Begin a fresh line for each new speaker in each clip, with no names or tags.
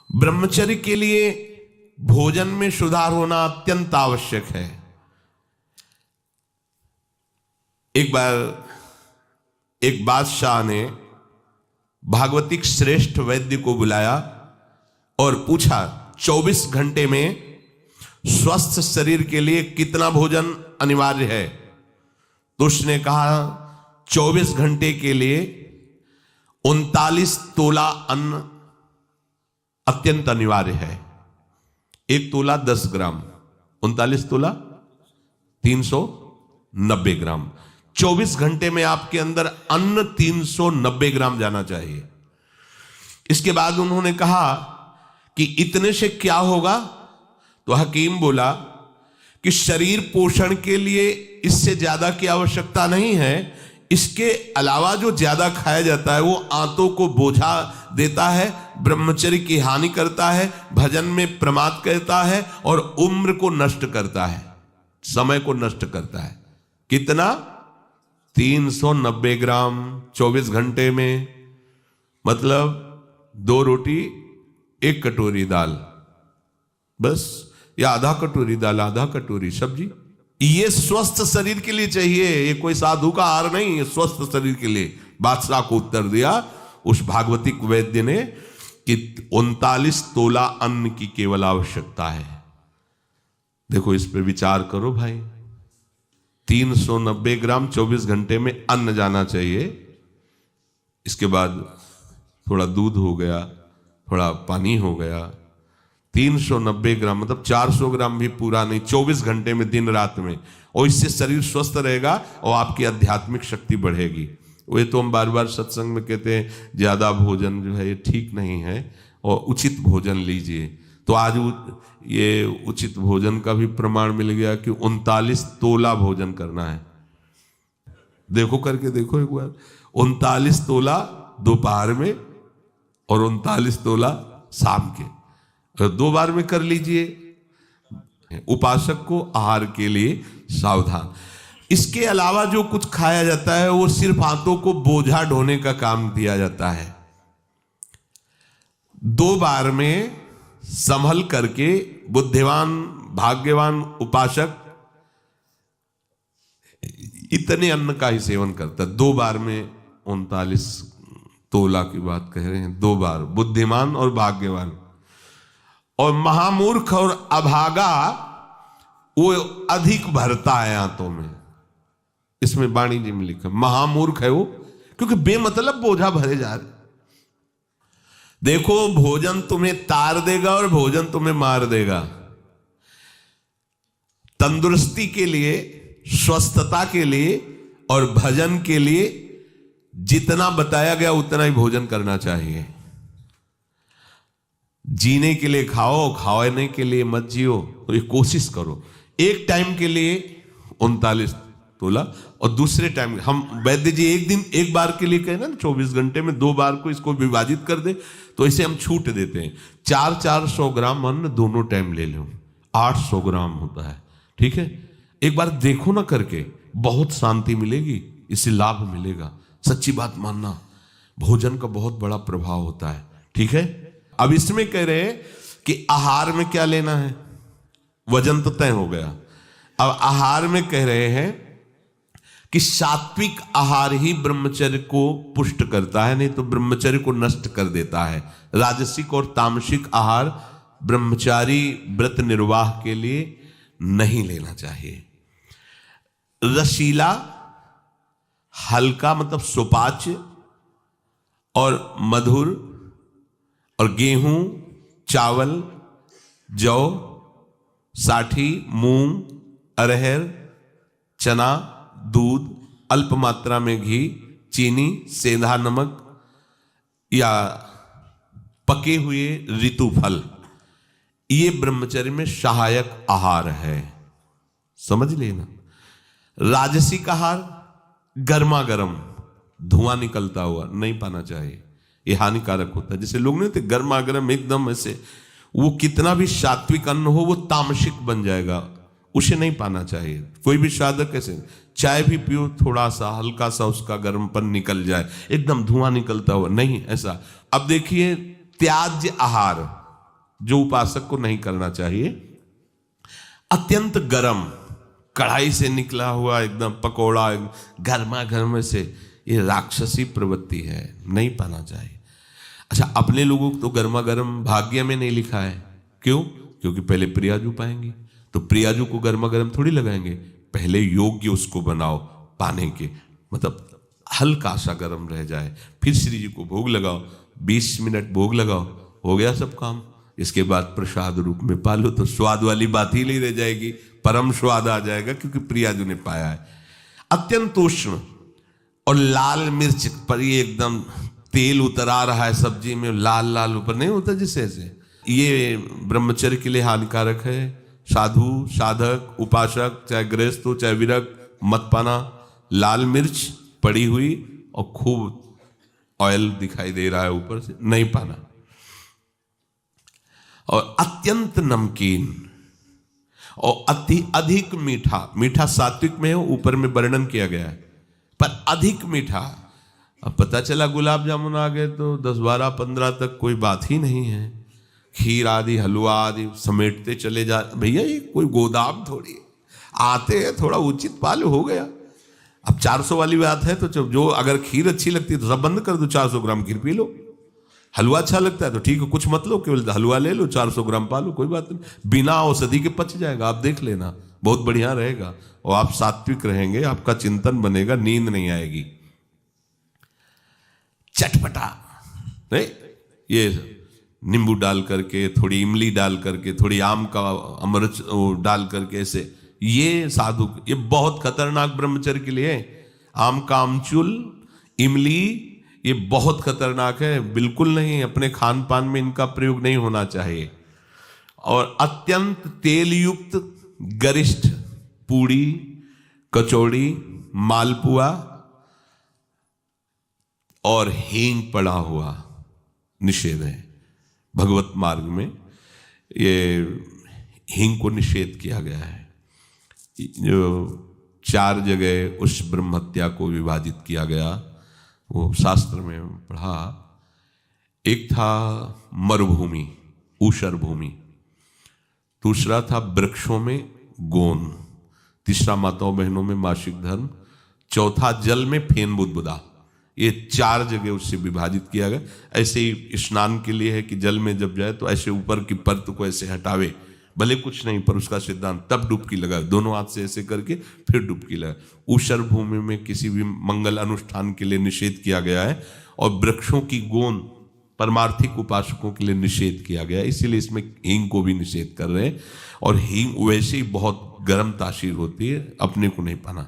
ब्रह्मचर्य के लिए भोजन में सुधार होना अत्यंत आवश्यक है। एक बार एक बादशाह ने भागवतिक श्रेष्ठ वैद्य को बुलाया और पूछा 24 घंटे में स्वस्थ शरीर के लिए कितना भोजन अनिवार्य है। तो उसने कहा 24 घंटे के लिए 39 तोला अन्न अत्यंत अनिवार्य है। 1 तोला 10 ग्राम, 39 तोला 390 ग्राम। 24 घंटे में आपके अंदर अन्न 390 ग्राम जाना चाहिए। इसके बाद उन्होंने कहा कि इतने से क्या होगा? तो हकीम बोला कि शरीर पोषण के लिए इससे ज्यादा की आवश्यकता नहीं है। इसके अलावा जो ज्यादा खाया जाता है वो आंतों को बोझा देता है, ब्रह्मचर्य की हानि करता है, भजन में प्रमाद करता है और उम्र को नष्ट करता है, समय को नष्ट करता है। कितना? 390 ग्राम 24 घंटे में, मतलब 2 रोटी 1 कटोरी दाल बस, या आधा कटोरी दाल आधा कटोरी सब्जी। ये स्वस्थ शरीर के लिए चाहिए, ये कोई साधु का आहार नहीं, ये स्वस्थ शरीर के लिए। बादशाह को उत्तर दिया उस भागवतिक वैद्य ने कि 39 तोला अन्न की केवल आवश्यकता है। देखो इस पे विचार करो भाई। 390 ग्राम 24 घंटे में अन्न जाना चाहिए। इसके बाद थोड़ा दूध हो गया, थोड़ा पानी हो गया। 390 ग्राम मतलब 400 ग्राम भी पूरा नहीं, 24 घंटे में, दिन रात में। और इससे शरीर स्वस्थ रहेगा और आपकी आध्यात्मिक शक्ति बढ़ेगी। वे तो हम बार बार सत्संग में कहते हैं ज्यादा भोजन जो है ये ठीक नहीं है और उचित भोजन लीजिए। तो आज ये उचित भोजन का भी प्रमाण मिल गया कि 39 तोला भोजन करना है। देखो करके देखो एक बार, 39 तोला दोपहर में और 39 तोला शाम के, 2 बार में कर लीजिए। उपासक को आहार के लिए सावधान। इसके अलावा जो कुछ खाया जाता है वो सिर्फ हाथों को बोझा ढोने का काम दिया जाता है। 2 बार में संभल करके बुद्धिमान भाग्यवान उपासक इतने अन्न का ही सेवन करता है। 2 बार में 39 तोला की बात कह रहे हैं, 2 बार। बुद्धिमान और भाग्यवान। और महामूर्ख और अभागा वो अधिक भरता है आंतों में। इसमें वाणी जी में लिखा महामूर्ख है वो, क्योंकि बेमतलब बोझा भरे जा रहे। देखो भोजन तुम्हें तार देगा और भोजन तुम्हें मार देगा। तंदुरुस्ती के लिए, स्वस्थता के लिए और भजन के लिए जितना बताया गया उतना ही भोजन करना चाहिए। जीने के लिए खाओ, खाने के लिए मत जियो। तो ये कोशिश करो। एक टाइम के लिए 39 तोला और दूसरे टाइम हम वैद्य जी एक दिन एक बार के लिए कहे ना 24 घंटे में 2 बार को इसको विभाजित कर दे, तो इसे हम छूट देते हैं। 400 ग्राम अन्न दोनों टाइम ले लो, 800 ग्राम होता है। ठीक है, एक बार देखो ना करके, बहुत शांति मिलेगी, इससे लाभ मिलेगा। सच्ची बात मानना, भोजन का बहुत बड़ा प्रभाव होता है। ठीक है, अब इसमें कह रहे हैं कि आहार में क्या लेना है। वजन तो तय हो गया। अब आहार में कह रहे हैं कि सात्विक आहार ही ब्रह्मचर्य को पुष्ट करता है, नहीं तो ब्रह्मचर्य को नष्ट कर देता है। राजसिक और तामसिक आहार ब्रह्मचारी व्रत निर्वाह के लिए नहीं लेना चाहिए। रसीला, हल्का मतलब सुपाच्य और मधुर, और गेहूं, चावल, जौ, साठी, मूंग, अरहर, चना, दूध, अल्प मात्रा में घी, चीनी, सेंधा नमक या पके हुए ऋतु फल, ये ब्रह्मचर्य में सहायक आहार है। समझ लेना। राजसिक आहार गर्मा गर्म धुआं निकलता हुआ नहीं पाना चाहिए, ये हानिकारक होता है। जैसे लोग नहीं थे गर्मा गर्म एकदम ऐसे, वो कितना भी सात्विक अन्न हो वो तामसिक बन जाएगा, उसे नहीं पाना चाहिए। कोई भी साधक ऐसे चाय भी पियो, थोड़ा सा हल्का सा उसका गर्मपन निकल जाए, एकदम धुआं निकलता हुआ नहीं, ऐसा। अब देखिए त्याज्य आहार, जो उपासक को नहीं करना चाहिए। अत्यंत गर्म कढ़ाई से निकला हुआ एकदम पकोड़ा गर्मा गर्म से, ये राक्षसी प्रवृत्ति है, नहीं पाना चाहिए। अच्छा, अपने लोगों को तो गर्मा गर्म भाग्य में नहीं लिखा है, क्यों? क्योंकि पहले प्रियाजू पाएंगे, तो प्रियाजू को गर्मा गर्म थोड़ी लगाएंगे, पहले योग्य उसको बनाओ पाने के, मतलब हल्का सा गर्म रह जाए, फिर श्री जी को भोग लगाओ, 20 मिनट भोग लगाओ, हो गया सब काम। इसके बाद प्रसाद रूप में पालो तो स्वाद वाली बात ही नहीं रह जाएगी, परम स्वाद आ जाएगा, क्योंकि प्रियाजू ने पाया है। अत्यंत उष्ण और लाल मिर्च पर ये एकदम तेल उतरा रहा है सब्जी में, लाल लाल ऊपर नहीं होता जिससे ऐसे, ये ब्रह्मचर्य के लिए हानिकारक है। साधु, साधक, उपासक, चाहे गृहस्थ हो चाहे विरक्त, मत पाना। लाल मिर्च पड़ी हुई और खूब ऑयल दिखाई दे रहा है ऊपर से, नहीं पाना। और अत्यंत नमकीन और अति अधिक मीठा, मीठा सात्विक में ऊपर में वर्णन किया गया है, पर अधिक मीठा। अब पता चला गुलाब जामुन आ गए तो 10, 12, 15 तक कोई बात ही नहीं है, खीर आदि हलवा आदि समेटते चले जा। भैया ये कोई गोदाम थोड़ी है, आते हैं थोड़ा उचित पालो, हो गया। अब 400 वाली बात है तो जो अगर खीर अच्छी लगती है तो सब बंद कर दो, 400 ग्राम खीर पी लो। हलवा अच्छा लगता है तो ठीक है, कुछ मत लो, केवल हलवा ले लो, 400 ग्राम पालो, कोई बात नहीं, बिना औषधि के पच जाएगा, आप देख लेना, बहुत बढ़िया रहेगा। और आप सात्विक रहेंगे, आपका चिंतन बनेगा, नींद नहीं आएगी। चटपटा नहीं, ये नींबू डाल करके, थोड़ी इमली डाल करके, थोड़ी आम का अमृत डाल करके, ऐसे ये साधु, ये बहुत खतरनाक ब्रह्मचर्य के लिए। आम का आमचूल, इमली, ये बहुत खतरनाक है, बिल्कुल नहीं, अपने खान पान में इनका प्रयोग नहीं होना चाहिए। और अत्यंत तेल युक्त गरिष्ठ पूड़ी, कचौड़ी, मालपुआ और हींग पड़ा हुआ निषेध है। भगवत मार्ग में ये हींग को निषेध किया गया है। जो 4 जगह उस ब्रह्म हत्या को विभाजित किया गया, वो शास्त्र में पढ़ा। एक था मरुभूमि, ऊषर भूमि, दूसरा था वृक्षों में गोन, तीसरा माताओं बहनों में मासिक धर्म, चौथा जल में फेन बुदबुदा। ये 4 जगह उससे विभाजित किया गया। ऐसे ही स्नान के लिए है कि जल में जब जाए तो ऐसे ऊपर की परत को ऐसे हटावे, भले कुछ नहीं, पर उसका सिद्धांत, तब डुबकी लगाए, दोनों हाथ से ऐसे करके फिर डुबकी लगाए। ऊषर भूमि में किसी भी मंगल अनुष्ठान के लिए निषेध किया गया है, और वृक्षों की गोंद परमार्थिक उपासकों के लिए निषेध किया गया है, इसीलिए इसमें हींग को भी निषेध कर रहे हैं। और हींग वैसे ही बहुत गर्म तासीर होती है, अपने को नहीं पाना।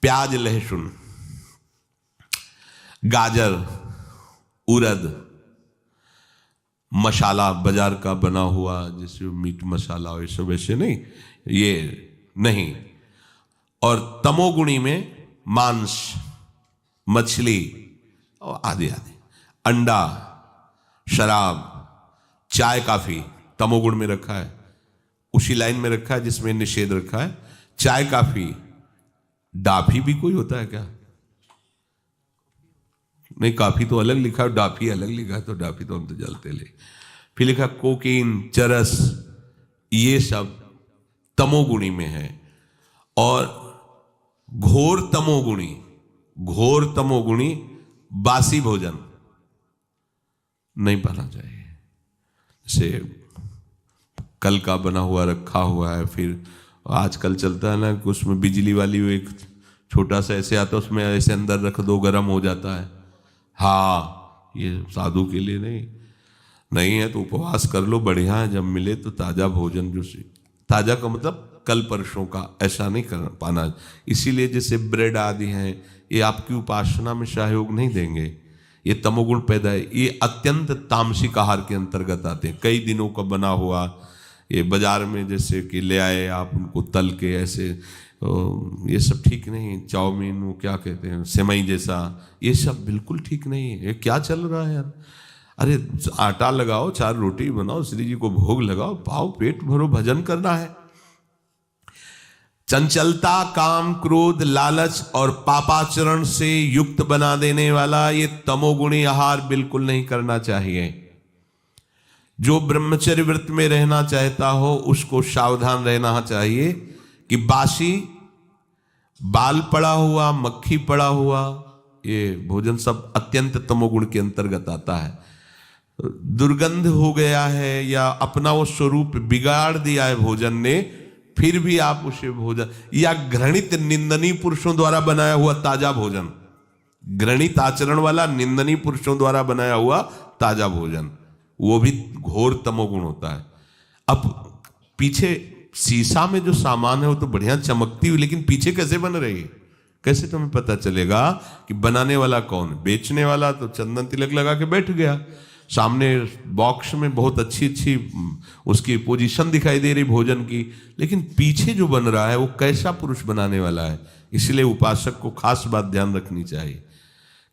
प्याज, लहसुन, गाजर, उड़द, मसाला बाजार का बना हुआ जैसे मीट मसाला और सब ऐसे नहीं, ये नहीं। और तमोगुणी में मांस, मछली और आदि आदि, अंडा, शराब, चाय, काफी तमोगुण में रखा है, उसी लाइन में रखा है जिसमें निषेध रखा है। चाय, काफी, डाफी भी कोई होता है क्या? नहीं, काफी तो अलग लिखा है, डाफी अलग लिखा है, तो डाफी तो हम तो जलते ले। फिर लिखा कोकीन, चरस, ये सब तमोगुणी में है। और घोर तमोगुणी, घोर तमोगुणी बासी भोजन नहीं पाना चाहिए। जैसे कल का बना हुआ रखा हुआ है, फिर आजकल चलता है ना कि उसमें बिजली वाली वो एक छोटा सा ऐसे आता है, उसमें ऐसे अंदर रख दो, गर्म हो जाता है। हाँ, ये साधु के लिए नहीं है तो उपवास कर लो, बढ़िया है। जब मिले तो ताजा भोजन, जो ताजा का मतलब कल परसों का, ऐसा नहीं कर पाना। इसीलिए जैसे ब्रेड आदि हैं, ये आपकी उपासना में सहयोग नहीं देंगे, ये तमोगुण पैदा है। ये अत्यंत तामसिक आहार के अंतर्गत आते हैं। कई दिनों का बना हुआ, ये बाजार में जैसे कि ले आए आप, उनको तल के ऐसे, ये सब ठीक नहीं। चाउमीन, वो क्या कहते हैं, सेमई जैसा, ये सब बिल्कुल ठीक नहीं है। ये क्या चल रहा है यार? अरे आटा लगाओ, 4 रोटी बनाओ, श्री जी को भोग लगाओ, पाओ, पेट भरो, भजन करना है। चंचलता, काम, क्रोध, लालच और पापाचरण से युक्त बना देने वाला ये तमोगुणी आहार बिल्कुल नहीं करना चाहिए। जो ब्रह्मचर्य व्रत में रहना चाहता हो उसको सावधान रहना चाहिए कि बासी, बाल पड़ा हुआ, मक्खी पड़ा हुआ, ये भोजन सब अत्यंत तमोगुण के अंतर्गत आता है। दुर्गंध हो गया है या अपना वो स्वरूप बिगाड़ दिया है भोजन ने, फिर भी आप उसे भोजन, या घृणित निंदनीय पुरुषों द्वारा बनाया हुआ ताजा भोजन, घृणित आचरण वाला निंदनीय पुरुषों द्वारा बनाया हुआ ताजा भोजन, वो भी घोर तमोगुण होता है। अब पीछे शीशा में जो सामान है वो तो बढ़िया चमकती हुई, लेकिन पीछे कैसे बन रही है, कैसे तुम्हें पता चलेगा कि बनाने वाला कौन? बेचने वाला तो चंदन तिलक लगा के बैठ गया, सामने बॉक्स में बहुत अच्छी अच्छी उसकी पोजीशन दिखाई दे रही भोजन की, लेकिन पीछे जो बन रहा है वो कैसा पुरुष बनाने वाला है। इसलिए उपासक को खास बात ध्यान रखनी चाहिए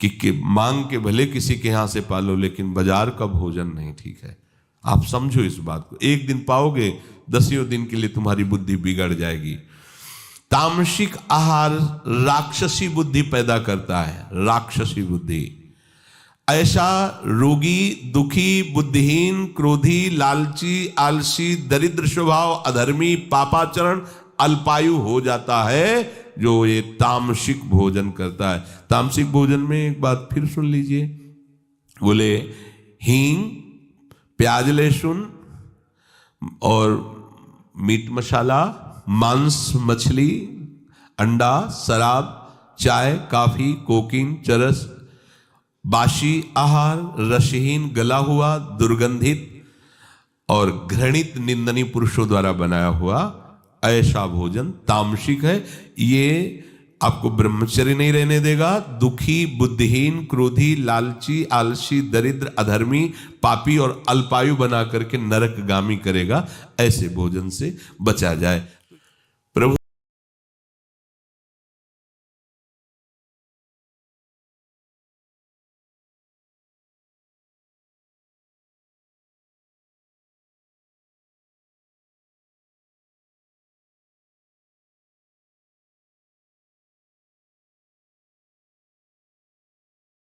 कि मांग के भले किसी के यहाँ से पालो, लेकिन बाजार का भोजन नहीं ठीक है। आप समझो इस बात को, एक दिन पाओगे, 10 दिन के लिए तुम्हारी बुद्धि बिगड़ जाएगी। तामसिक आहार राक्षसी बुद्धि पैदा करता है, राक्षसी बुद्धि। ऐसा रोगी, दुखी, बुद्धिहीन, क्रोधी, लालची, आलसी, दरिद्र स्वभाव, अधर्मी, पापाचरण, अल्पायु हो जाता है जो ये तामसिक भोजन करता है। तामसिक भोजन में एक बात फिर सुन लीजिए, बोले हींग, प्याज, लहसुन और मीट मसाला, मांस, मछली, अंडा, शराब, चाय, कॉफी, कोकीन, चरस, बासी आहार, रसहीन, गला हुआ, दुर्गंधित और घृणित निंदनीय पुरुषों द्वारा बनाया हुआ ऐसा भोजन तामसिक है। ये आपको ब्रह्मचर्य नहीं रहने देगा, दुखी, बुद्धिहीन, क्रोधी, लालची, आलसी, दरिद्र, अधर्मी, पापी और अल्पायु बना करके नरकगामी करेगा। ऐसे भोजन से बचा जाए।